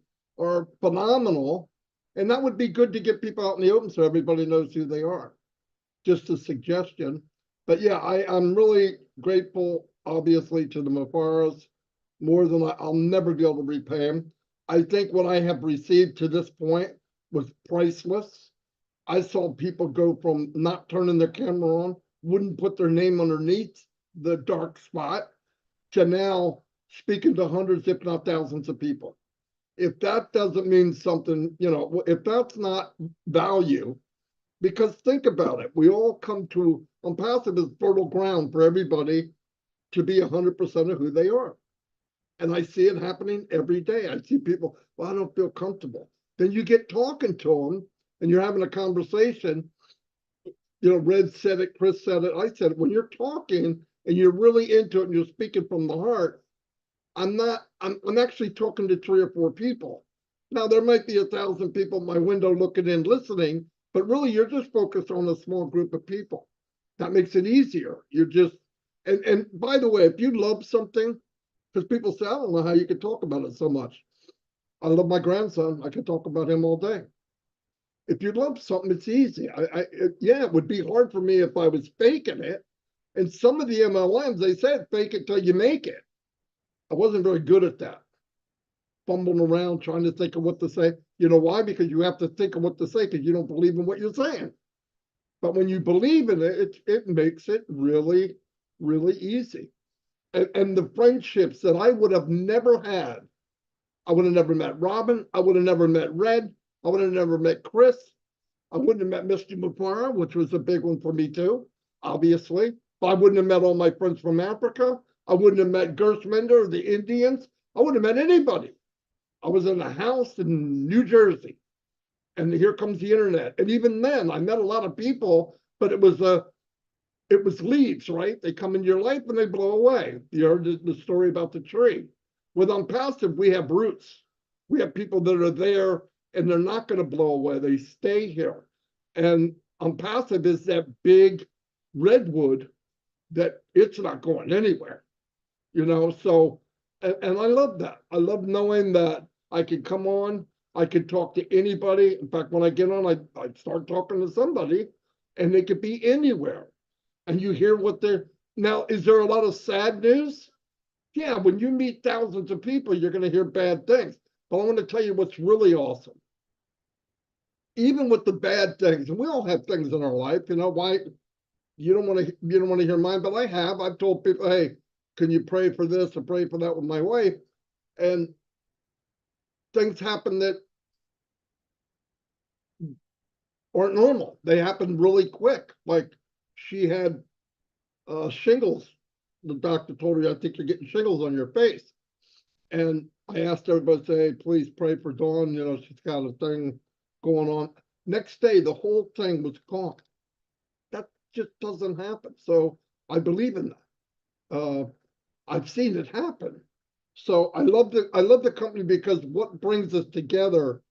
are phenomenal. And that would be good to get people out in the open so everybody knows who they are. Just a suggestion. But yeah, I'm really grateful, obviously, to the Mafaras, more than I'll never be able to repay them. I think what I have received to this point was priceless. I saw people go from not turning their camera on, wouldn't put their name underneath the dark spot, to now speaking to hundreds, if not thousands of people. If that doesn't mean something, if that's not value, because think about it, we all come to, Onpassive is fertile ground for everybody to be 100% of who they are. And I see it happening every day. I see people, well, I don't feel comfortable. Then you get talking to them and you're having a conversation. Red said it, Chris said it, I said it. When you're talking and you're really into it and you're speaking from the heart, I'm actually talking to 3 or 4 people. Now, there might be 1,000 people at my window looking in, listening, but really you're just focused on a small group of people. That makes it easier. You're just, and by the way, if you love something, because people say, I don't know how you could talk about it so much. I love my grandson. I could talk about him all day. If you love something, it's easy. It would be hard for me if I was faking it. And some of the MLMs, they said, fake it till you make it. I wasn't very good at that. Fumbling around, trying to think of what to say. You know why? Because you have to think of what to say because you don't believe in what you're saying. But when you believe in it, it makes it really, really easy. And the friendships that I would have never had, I would have never met Robin. I would have never met Red. I would have never met Chris. I wouldn't have met Mr. Mufara, which was a big one for me too, obviously. But I wouldn't have met all my friends from Africa. I wouldn't have met Gershmender or the Indians. I wouldn't have met anybody. I was in a house in New Jersey, and here comes the internet. And even then, I met a lot of people, but it was leaves, right? They come into your life and they blow away. You heard the story about the tree. With Onpassive, we have roots. We have people that are there and they're not going to blow away. They stay here. And Onpassive is that big redwood that it's not going anywhere. So, and I love that. I love knowing that I can come on, I can talk to anybody. In fact, when I get on, I start talking to somebody and they could be anywhere. And you hear what they're, now, is there a lot of sad news? Yeah, when you meet thousands of people, you're going to hear bad things. But I want to tell you what's really awesome. Even with the bad things, and we all have things in our life, why you don't want to hear mine, but I've told people, hey, can you pray for this or pray for that with my wife? And things happen that aren't normal. They happen really quick. Like she had shingles. The doctor told her, I think you're getting shingles on your face. And I asked everybody to say, please pray for Dawn. She's got a thing going on. Next day, the whole thing was gone. That just doesn't happen. So I believe in that. I've seen it happen. So I love the company because what brings us together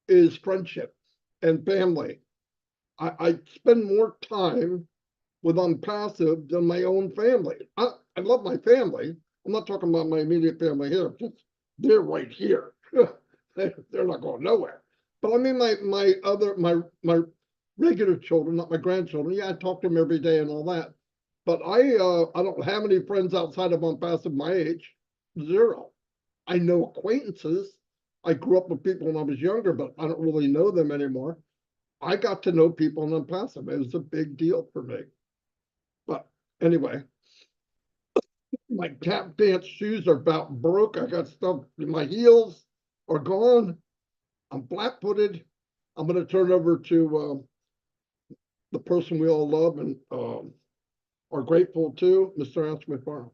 is friendship and family. I spend more time with Onpassive than my own family. I love my family. I'm not talking about my immediate family here. They're right here. They're not going nowhere. But I mean my regular children, not my grandchildren. Yeah, I talk to them every day and all that. But I don't have any friends outside of Onpassive my age. 0. I know acquaintances. I grew up with people when I was younger, but I don't really know them anymore. I got to know people in Onpassive. It was a big deal for me. But anyway, My tap dance shoes are about broke. I got stuff in my heels are gone. I'm flat footed. I'm going to turn over to the person we all love and are grateful to, Mr. Anthony Farr.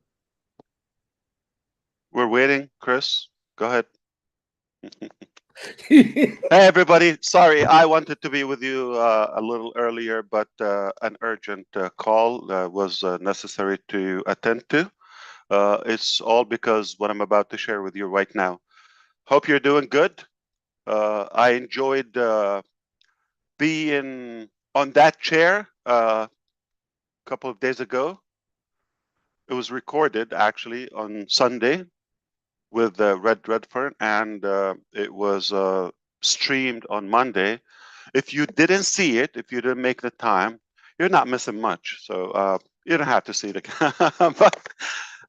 We're waiting, Chris. Go ahead. Hey, everybody. Sorry, I wanted to be with you a little earlier, but an urgent call was necessary to attend to. It's all because what I'm about to share with you right now. Hope you're doing good. I enjoyed being on that chair a couple of days ago. It was recorded actually on Sunday with Red Redfern, and it was streamed on Monday. If you didn't see it, if you didn't make the time, you're not missing much. So you don't have to see it again. But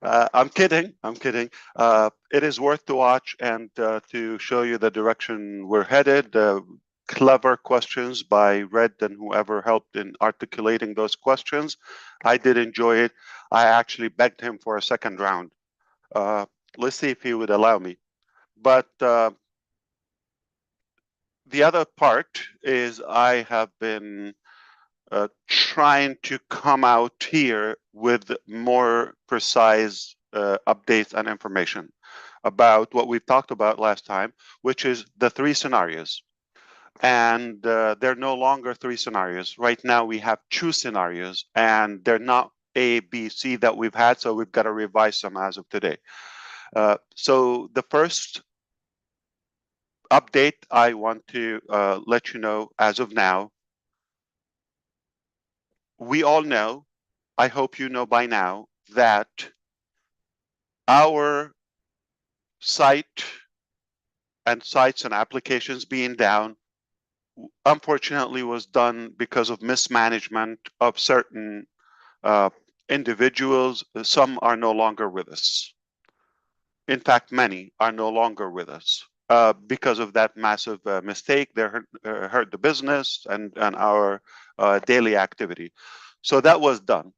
I'm kidding. I'm kidding. It is worth to watch and to show you the direction we're headed. Clever questions by Red and whoever helped in articulating those questions. I did enjoy it. I actually begged him for a second round. Let's see if he would allow me. But the other part is I have been trying to come out here with more precise updates and information about what we've talked about last time, which is the 3 scenarios. And they're no longer 3 scenarios. Right now we have 2 scenarios, and they're not A, B, C that we've had, so we've got to revise them as of today. So the first update I want to let you know as of now, we all know, I hope you know by now, that our site and sites and applications being down unfortunately was done because of mismanagement of certain individuals. Some are no longer with us. In fact, many are no longer with us because of that massive mistake. They hurt the business and our daily activity. So that was done.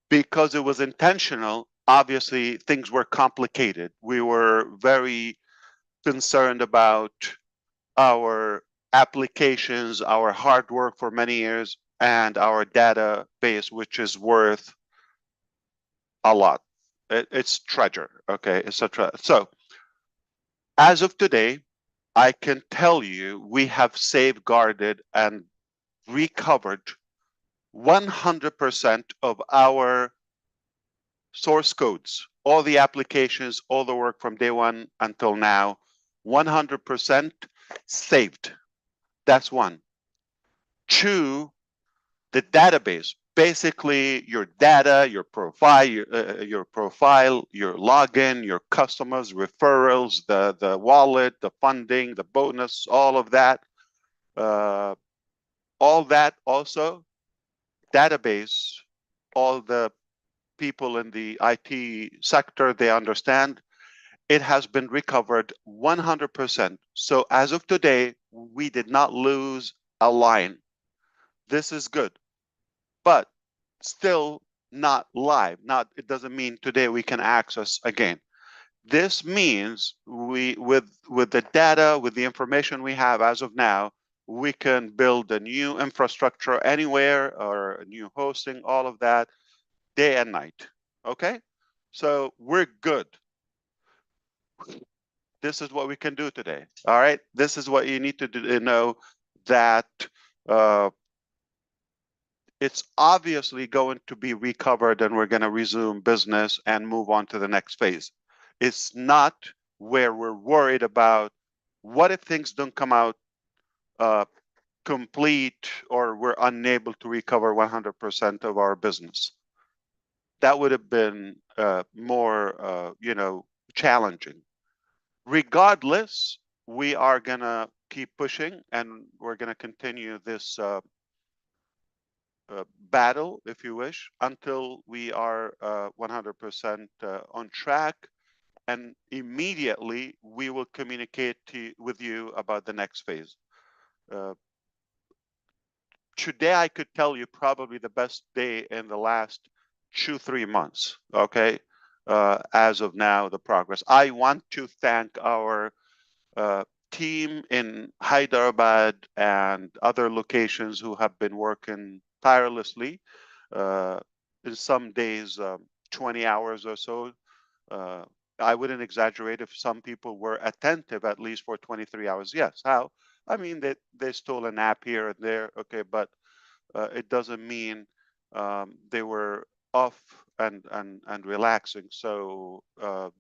Because it was intentional, obviously things were complicated. We were very concerned about our applications, our hard work for many years, and our database, which is worth a lot. It's treasure. Okay, it's a treasure. So as of today, I can tell you we have safeguarded and recovered 100% of our source codes, all the applications, all the work from day one until now, 100% saved. That's one. 2, the database, basically your data, your profile, your login, your customers, referrals, the wallet, the funding, the bonus, all of that. All that also, database, all the people in the IT sector, they understand it has been recovered 100%. So as of today, we did not lose a line. This is good, but still not live. It doesn't mean today we can access again. This means with the data, with the information we have as of now, we can build a new infrastructure anywhere or a new hosting, all of that, day and night. Okay, so we're good. This is what we can do today. All right, this is what you need to do, know that it's obviously going to be recovered and we're going to resume business and move on to the next phase. It's not where we're worried about what if things don't come out complete or we're unable to recover 100% of our business. That would have been more, challenging. Regardless, we are going to keep pushing and we're going to continue this battle, if you wish, until we are 100% on track. And immediately we will communicate with you about the next phase. Today, I could tell you probably the best day in the last 2-3 months. Okay. as of now, the progress. I want to thank our team in Hyderabad and other locations who have been working tirelessly. In some days, 20 hours or so. I wouldn't exaggerate if some people were attentive at least for 23 hours. Yes. How? I mean, they stole a nap here and there. Okay. But it doesn't mean they were off and relaxing. So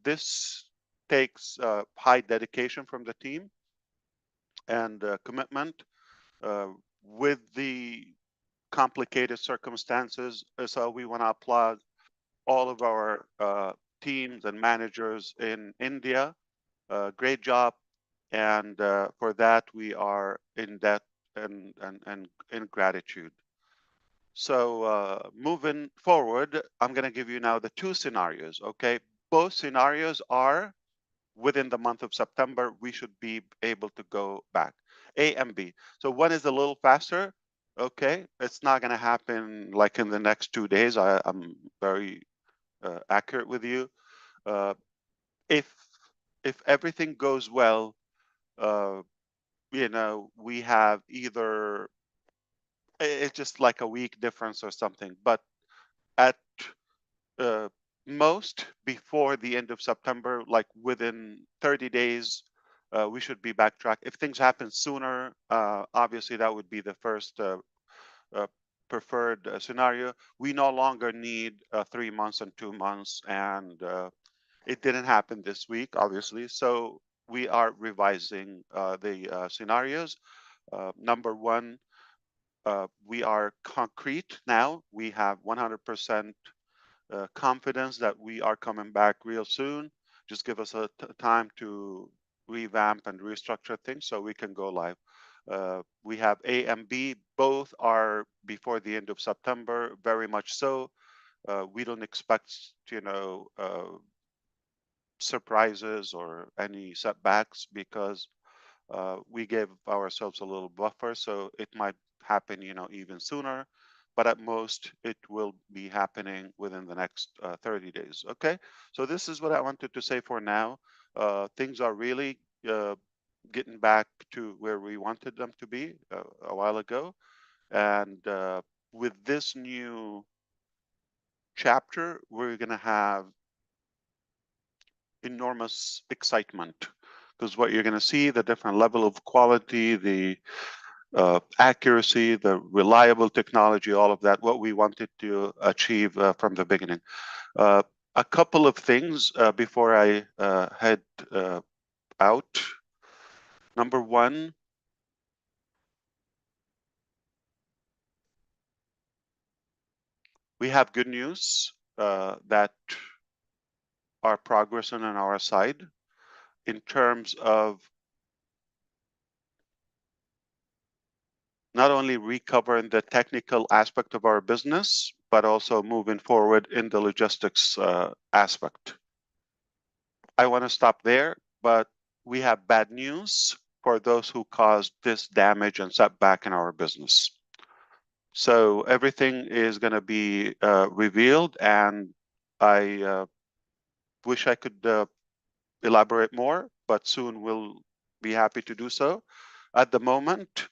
this takes high dedication from the team and commitment with the complicated circumstances. So we want to applaud all of our teams and managers in India. Great job. And for that, we are in debt and in gratitude. So moving forward, I'm going to give you now the two scenarios. Okay. Both scenarios are within the month of September, we should be able to go back. A and B. So one is a little faster. Okay. It's not going to happen like in the next 2 days. I'm very accurate with you. If everything goes well, we have either it's just like a week difference or something, but at most before the end of September, like within 30 days, we should be backtrack. If things happen sooner, obviously that would be the first preferred scenario. We no longer need 3 months and 2 months, and it didn't happen this week, obviously. So we are revising the scenarios. Number one, we are concrete now. We have 100% confidence that we are coming back real soon. Just give us a time to revamp and restructure things so we can go live. We have A and B, both are before the end of September, very much so. We don't expect, surprises or any setbacks because we gave ourselves a little buffer, so it might happen, even sooner. But at most, it will be happening within the next 30 days. Okay, so this is what I wanted to say for now. Things are really getting back to where we wanted them to be a while ago, and with this new chapter, we're going to have enormous excitement because what you're going to see, the different level of quality, the accuracy, the reliable technology, all of that, what we wanted to achieve from the beginning. A couple of things before I head out. Number one, we have good news that are progressing on our side in terms of not only recovering the technical aspect of our business, but also moving forward in the logistics aspect. I want to stop there, but we have bad news for those who caused this damage and setback in our business. So everything is going to be revealed, and I wish I could elaborate more, but soon we'll be happy to do so. At the moment,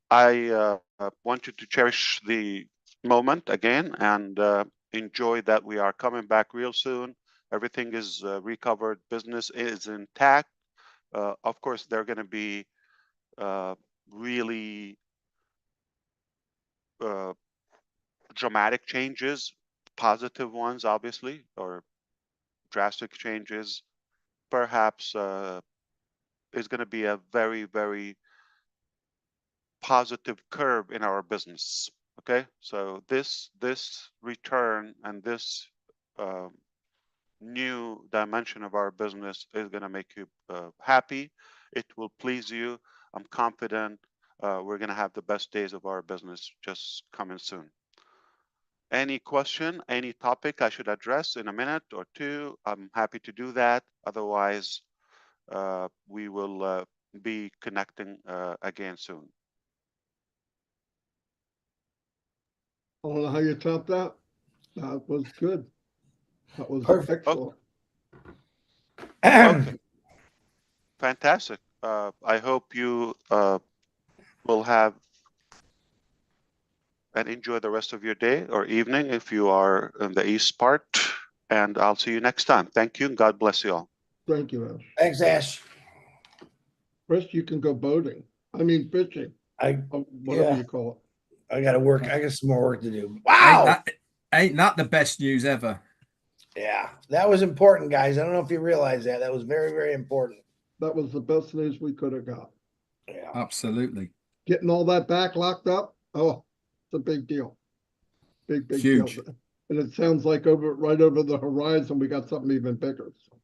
I want you to cherish the moment again and enjoy that we are coming back real soon. Everything is recovered. Business is intact. Of course, there are going to be really dramatic changes, positive ones, obviously, or drastic changes. Perhaps is going to be a very, very positive curve in our business. Okay, so this return and this new dimension of our business is going to make you happy. It will please you. I'm confident we're going to have the best days of our business just coming soon. Any question, any topic I should address in a minute or two, I'm happy to do that. Otherwise, we will be connecting again soon.
I don't know how you top that. That was good. That was
Perfect.
excellent.
Okay. Fantastic. I hope you will have and enjoy the rest of your day or evening if you are in the east part. And I'll see you next time. Thank you. And God bless you all.
Thank you, Ash.
Thanks, Ash.
Chris, you can go boating. I mean fishing,
I
whatever
Yeah.
you call
I got to work. I got some more work to do.
Ain't
Wow.
that the best news ever?
Yeah, that was important, guys. I don't know if you realize that. That was very, very important.
it. That was the best news we could have got.
Yeah.
Absolutely.
Getting all that back locked up, oh, it's a big deal. Big
Huge.
deal. And it sounds like right over the horizon, we got something even bigger. So,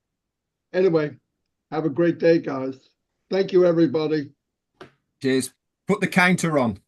anyway, have a great day, guys. Thank you, everybody.
Cheers. Put the counter on.